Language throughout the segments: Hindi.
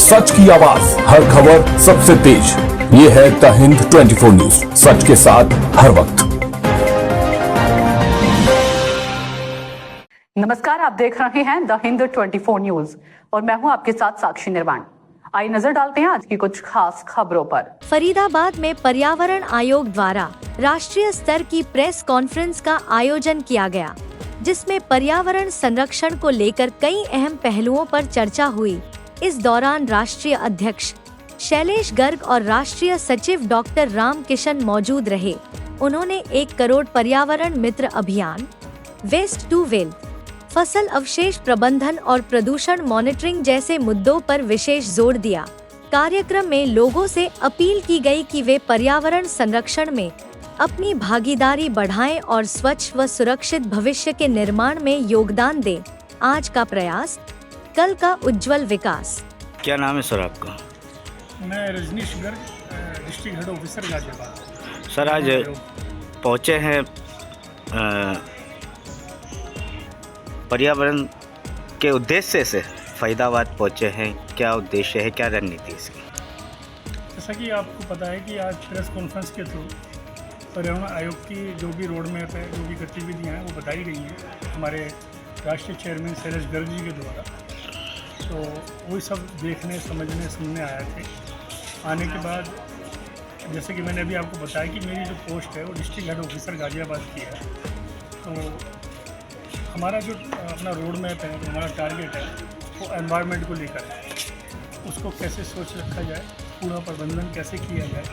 सच की आवाज, हर खबर सबसे तेज। ये है द हिंद 24 न्यूज, सच के साथ हर वक्त। नमस्कार, आप देख रहे हैं द हिंद 24 न्यूज और मैं हूं आपके साथ साक्षी निर्वाण। आइए नजर डालते हैं आज की कुछ खास खबरों पर। फरीदाबाद में पर्यावरण आयोग द्वारा राष्ट्रीय स्तर की प्रेस कॉन्फ्रेंस का आयोजन किया गया, जिसमें पर्यावरण संरक्षण को लेकर कई अहम पहलुओं पर चर्चा हुई। इस दौरान राष्ट्रीय अध्यक्ष शैलेश गर्ग और राष्ट्रीय सचिव डॉक्टर राम किशन मौजूद रहे। उन्होंने 1 करोड़ पर्यावरण मित्र अभियान, वेस्ट टू वेल्थ, फसल अवशेष प्रबंधन और प्रदूषण मॉनिटरिंग जैसे मुद्दों पर विशेष जोर दिया। कार्यक्रम में लोगों से अपील की गई कि वे पर्यावरण संरक्षण में अपनी भागीदारी बढ़ाएं और स्वच्छ व सुरक्षित भविष्य के निर्माण में योगदान दें। आज का प्रयास, कल का उज्जवल विकास। क्या नाम है सर आपका? मैं Rajneesh Garg, district head officer Ghaziabad. Sir आज पहुँचे हैं पर्यावरण के उद्देश्य से फरीदाबाद पहुँचे हैं। क्या उद्देश्य है, क्या रणनीति इसकी? जैसा कि आपको पता है कि आज प्रेस कॉन्फ्रेंस के थ्रू पर्यावरण आयोग की जो भी रोड मैप है, जो भी गतिविधियाँ हैं वो बताई गई हैं हमारे राष्ट्रीय चेयरमैन शैलेश गर्ग जी के द्वारा। तो वही सब देखने, समझने, सुनने आए थे। आने के बाद जैसे कि मैंने अभी आपको बताया कि मेरी जो पोस्ट है वो डिस्ट्रिक्ट हेड ऑफिसर गाजियाबाद की है। तो हमारा जो अपना रोड मैप है, जो हमारा टारगेट है वो एनवायरनमेंट को लेकर है। उसको कैसे सोच रखा जाए, कूड़ा प्रबंधन कैसे किया जाए,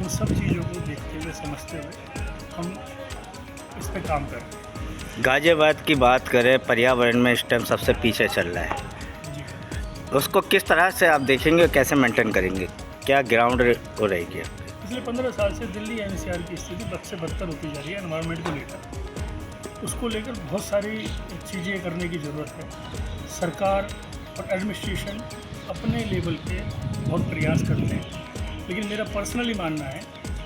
उन सब चीज़ों को देखते हुए, समझते हुए हम इस पर काम कर रहे हैं। गाजियाबाद की बात करें, पर्यावरण में इस टाइम सबसे पीछे चल रहा है। उसको किस तरह से आप देखेंगे, कैसे मेंटेन करेंगे, क्या ग्राउंड हो रहेगी? पिछले 15 साल से दिल्ली एनसीआर की स्थिति बद से बदतर होती जा रही है एनवायरनमेंट को लेकर। उसको लेकर बहुत सारी चीज़ें करने की ज़रूरत है। सरकार और एडमिनिस्ट्रेशन अपने लेवल पे बहुत प्रयास करते हैं, लेकिन मेरा पर्सनली मानना है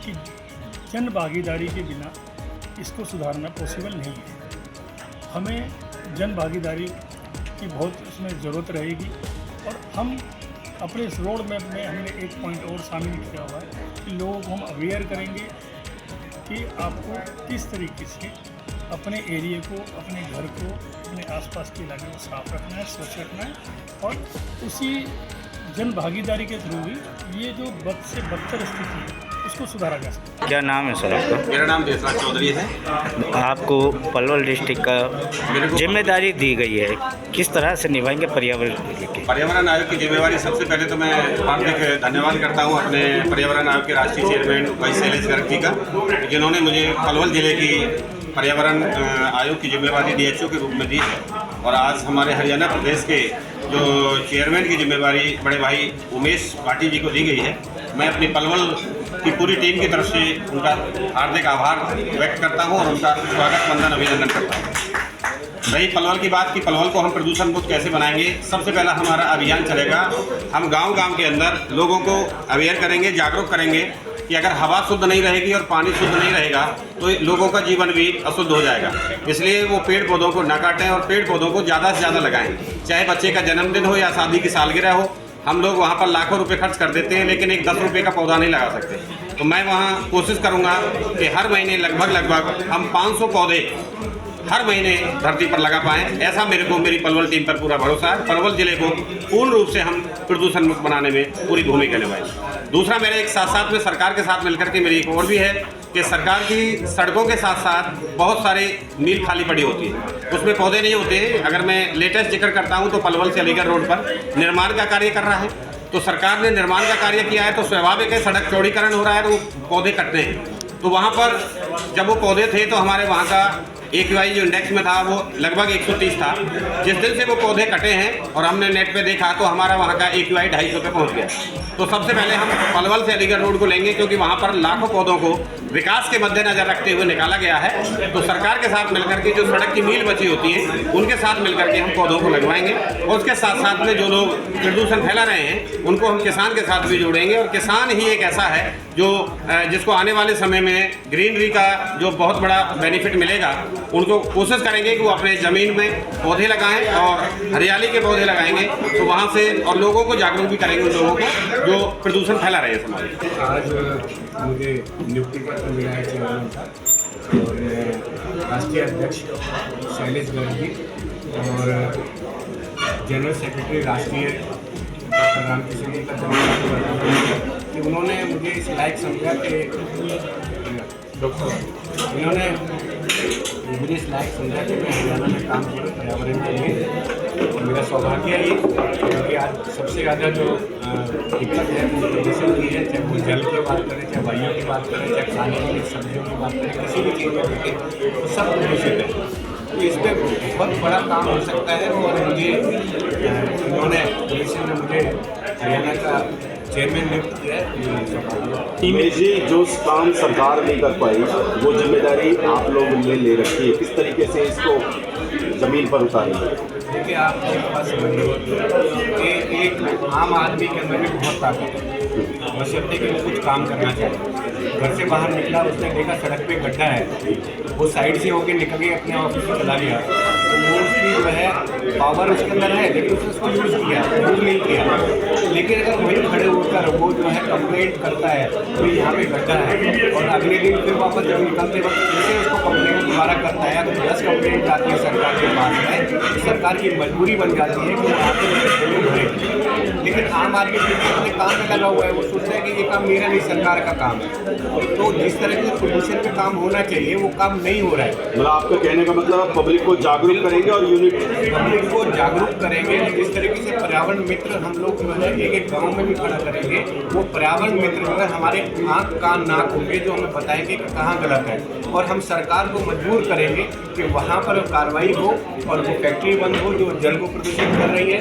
कि जन भागीदारी के बिना इसको सुधारना पॉसिबल नहीं है। हमें जन भागीदारी की बहुत इसमें ज़रूरत रहेगी और हम अपने इस रोड मैप में हमने एक पॉइंट और शामिल किया हुआ है कि लोगों को हम अवेयर करेंगे कि आपको किस तरीके से अपने एरिया को, अपने घर को, अपने आसपास के इलाके को साफ रखना है, स्वच्छ रखना है और उसी जन भागीदारी के थ्रू ही ये जो बद से बदतर स्थिति है उसको सुधारा जा सकता है। क्या नाम है सर आपका? मेरा नाम देसराज चौधरी है। आपको पलवल डिस्ट्रिक्ट का जिम्मेदारी दी गई है, किस तरह से निभाएंगे पर्यावरण को लेकर? पर्यावरण आयोग की जिम्मेवारी, सबसे पहले तो मैं हार्दिक धन्यवाद करता हूं अपने पर्यावरण आयोग के राष्ट्रीय चेयरमैन भाई शैलेश गर्ग जी का, जिन्होंने मुझे पलवल जिले की पर्यावरण आयोग की जिम्मेवारी DHO के रूप में दी है। और आज हमारे हरियाणा प्रदेश के जो चेयरमैन की जिम्मेवारी बड़े भाई उमेश पाटिल जी को दी गई है। मैं अपनी पलवल की पूरी टीम की तरफ से उनका हार्दिक आभार व्यक्त करता हूं और उनका स्वागत, वंदन, अभिनंदन करता हूं। रही पलवल की बात कि पलवल को हम प्रदूषण मुक्त कैसे बनाएंगे, सबसे पहला हमारा अभियान चलेगा। हम गांव-गांव के अंदर लोगों को अवेयर करेंगे, जागरूक करेंगे कि अगर हवा शुद्ध नहीं रहेगी और पानी शुद्ध नहीं रहेगा तो लोगों का जीवन भी अशुद्ध हो जाएगा। इसलिए वो पेड़ पौधों को न काटें और पेड़ पौधों को ज़्यादा से ज़्यादा लगाएं। चाहे बच्चे का जन्मदिन हो या शादी की सालगिरह हो, हम लोग वहाँ पर लाखों रुपए खर्च कर देते हैं, लेकिन एक 10 रुपये का पौधा नहीं लगा सकते। तो मैं वहाँ कोशिश करूँगा कि हर महीने लगभग हम 500 पौधे हर महीने धरती पर लगा पाएँ। ऐसा मेरी पलवल टीम पर पूरा भरोसा है। पलवल जिले को पूर्ण रूप से हम प्रदूषण मुक्त बनाने में पूरी भूमिका निभाएंगे। दूसरा, मेरे एक साथ में सरकार के साथ मिलकर के मेरी एक और भी है कि सरकार की सड़कों के साथ साथ बहुत सारे मील खाली पड़ी होती है, उसमें पौधे नहीं होते हैं। अगर मैं लेटेस्ट जिक्र करता हूं तो पलवल से अलीगढ़ रोड पर निर्माण का कार्य कर रहा है, तो सरकार ने निर्माण का कार्य किया है तो स्वाभाविक है सड़क चौड़ीकरण हो रहा है तो पौधे कटने हैं। तो वहाँ पर जब वो पौधे थे तो हमारे वहाँ का AQI जो इंडेक्स में था वो लगभग 130 था। जिस दिन से वो पौधे कटे हैं और हमने नेट पे देखा तो हमारा वहाँ का AQI 250 पे पहुँच गया। तो सबसे पहले हम पलवल से अलीगढ़ रोड को लेंगे, क्योंकि वहाँ पर लाखों पौधों को विकास के मद्देनजर रखते हुए निकाला गया है। तो सरकार के साथ मिलकर के जो सड़क की मील बची होती है उनके साथ मिलकर के हम पौधों को लगवाएंगे और उसके साथ साथ में जो लोग प्रदूषण फैला रहे हैं उनको हम किसान के साथ भी जोड़ेंगे। और किसान ही एक ऐसा है जो जिसको आने वाले समय में ग्रीनरी का जो बहुत बड़ा बेनिफिट मिलेगा उनको कोशिश करेंगे कि वो अपने ज़मीन में पौधे लगाएं और हरियाली के पौधे लगाएंगे, तो वहाँ से और लोगों को जागरूक भी करेंगे, उन लोगों को जो प्रदूषण फैला रहे हैं समाज में। आज मुझे नियुक्ति पत्र मिला है चेयरमैन का और मैं राष्ट्रीय अध्यक्ष शैलेश गर्ग जी और जनरल सेक्रेटरी राष्ट्रीय डॉक्टर रामकिशन जी का धन्यवाद करता हूँ कि उन्होंने मुझे इस लायक समझा कि इन्होंने मुझे इस लायक समझा कि मैं हरियाणा में काम करूँ पर्यावरण के लिए। मेरा सौभाग्य है ये, क्योंकि आज सबसे ज़्यादा जो दिक्कत है वो प्रदूषण की है, चाहे वो जल की बात करें, चाहे वायु की बात करें, चाहे खाने वाली सब्जियों की बात करें, किसी भी चीज़ में देखें तो सब प्रदूषित है। तो इस पर बहुत बड़ा काम हो सकता है और मुझे इन्होंने कमीशन में मुझे हरियाणा का चेयरमैन नियुक्त किया है। में जी जो काम सरकार नहीं कर पाई वो जिम्मेदारी आप लोगों ने ले रखी है, किस तरीके से इसको ज़मीन पर उतारेंगे? देखिए, आप एक बात समझिए, एक आम आदमी के अंदर भी बहुत ताकत है, बशर्ते कि वो कुछ काम करना चाहे। घर से बाहर निकला, उसने देखा सड़क पे गड्ढा है, वो साइड से होकर निकल के अपने ऑफिस से चला गया, तो वो उसकी जो है पावर उसके अंदर है, लेकिन उसने उसको यूज़ नहीं किया। लेकिन अगर वही खड़े होकर वो जो है कंप्लेंट करता है तो यहाँ पे गड्ढा है, और अगले दिन फिर वापस जब निकलते वक्त जैसे उसको कंप्लेंट दोबारा करता है, अगर 10 कंप्लेंट आती है सरकार के पास में, तो सरकार की मजबूरी बन जाती है कि वो आके लेकिन आम आदमी अपने काम में लगा हुआ है, वो सोचता है कि ये काम मेरा नहीं, सरकार का काम है। तो जिस तरह से पोल्यूशन पे काम होना चाहिए वो काम नहीं हो रहा है। मतलब आपका कहने का मतलब पब्लिक को जागरूक करेंगे और पब्लिक को जागरूक करेंगे। जिस तरीके से पर्यावरण मित्र हम लोग जो है एक गाँव में भी खड़ा करेंगे, वो पर्यावरण मित्र जो है हमारे आँख कान नाक होंगे, जो हमें बताएंगे कि कहाँ गलत है, और हम सरकार को मजबूर करेंगे कि वहाँ पर कार्रवाई हो और वो फैक्ट्री बंद हो जो जल को प्रदूषित कर रही है,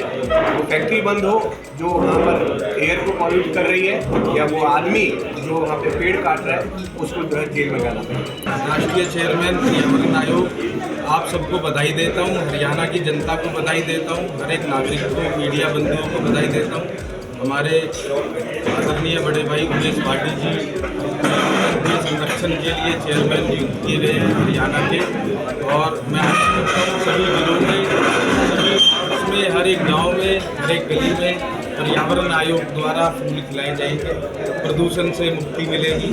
वो फैक्ट्री बंद हो जो वहाँ पर एयर को पॉल्यूट कर रही है, या वो आदमी जो वहाँ पे पेड़ काट रहा है उसको जो है जेल में जाना पड़ेगा। राष्ट्रीय चेयरमैन पर्यावरण आयोग, आप सबको बधाई देता हूँ, हरियाणा की जनता को बधाई देता हूँ, हर एक नागरिक को, मीडिया बंधुओं को बधाई देता हूँ। हमारे आदरणीय बड़े भाई उमेश पाटिल जी संरक्षण के लिए चेयरमैन नियुक्त किए गए हैं हरियाणा के, और मैं आशा करता हूँ सभी जिलों में, उसमें हर एक गांव में, हर एक गली में पर्यावरण आयोग द्वारा फूल खिलाए जाएंगे, प्रदूषण से मुक्ति मिलेगी,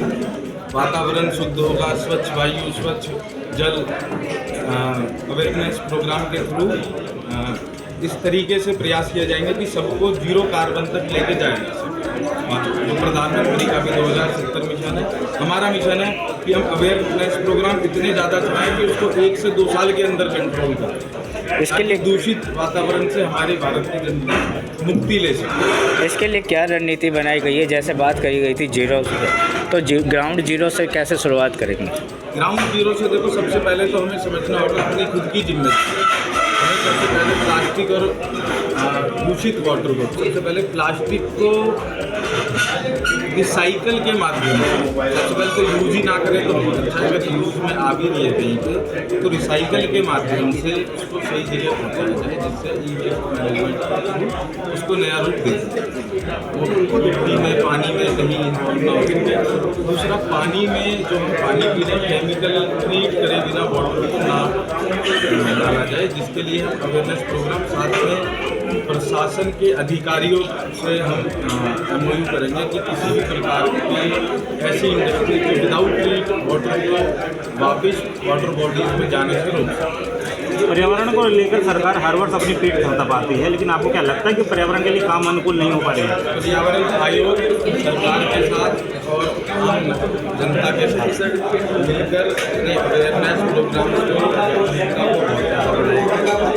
वातावरण शुद्ध होगा, स्वच्छ वायु, स्वच्छ जल अवेयरनेस प्रोग्राम के थ्रू इस तरीके से प्रयास किए जाएंगे कि सबको 0 कार्बन तक लेके जाएंगे। जो प्रधानमंत्री का भी 2070 मिशन है, हमारा मिशन है कि हम अवेयरनेस प्रोग्राम इतने ज़्यादा चलाएं कि उसको 1 से 2 साल के अंदर कंट्रोल करें। इसके लिए दूषित वातावरण से हमारे भारत की जनता मुक्ति ले सके। इसके लिए क्या रणनीति बनाई गई है? जैसे बात करी गई थी 0 से, तो ग्राउंड 0 से कैसे शुरुआत करेंगे? ग्राउंड 0 से देखो, सबसे पहले तो हमें समझना होगा अपनी खुद की जिम्मेदारी। हमें सबसे पहले प्लास्टिक और दूषित वाटर को, सबसे पहले प्लास्टिक को रिसाइकल के माध्यम से, सबसे पहले तो यूज ही ना करें तो बहुत अच्छा है, अगर यूज में आ भी नहीं है कहीं पे तो रिसाइकल के माध्यम से उसको सही जगह पहुँचाया जाए, जिससे मैनेजमेंट उसको नया रूप दे सके, वो मिट्टी में, पानी में कहीं इन्वॉल्व ना हो। दूसरा, पानी में जो हम पानी पी रहे हैं केमिकल ट्रीट करे बिना वाटर को ना डाला जाए, जिसके लिए हम अवेयरनेस प्रोग्राम साथ में प्रशासन के अधिकारियों से हम MOU करेंगे कि किसी भी प्रकार की ऐसी इंडस्ट्री जो विदाउट ट्रीट वाटर को वापस वाटर बॉडीज में जाने से रोक। पर्यावरण को लेकर सरकार हर वर्ष अपनी पीठ थपथपाती है, लेकिन आपको क्या लगता है कि पर्यावरण के लिए काम अनुकूल नहीं हो पा रहे हैं? पर्यावरण आयोग सरकार के साथ और आम जनता के साथ मिलकर अवेयरनेस प्रोग्राम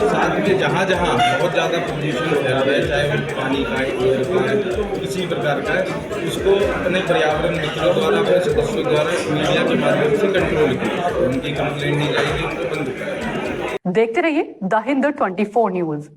साथ में जहाँ जहाँ बहुत ज़्यादा प्रदूषण फैल रहा है, चाहे वो पानी का, एयर का, किसी प्रकार का है, उसको अपने पर्यावरण मित्रों द्वारा, अपने सदस्यों द्वारा मीडिया के माध्यम से कंट्रोल किया, उनकी कंप्लेंट दी जाएगी, उनको बंद किया। देखते रहिए द हिंद 24 न्यूज।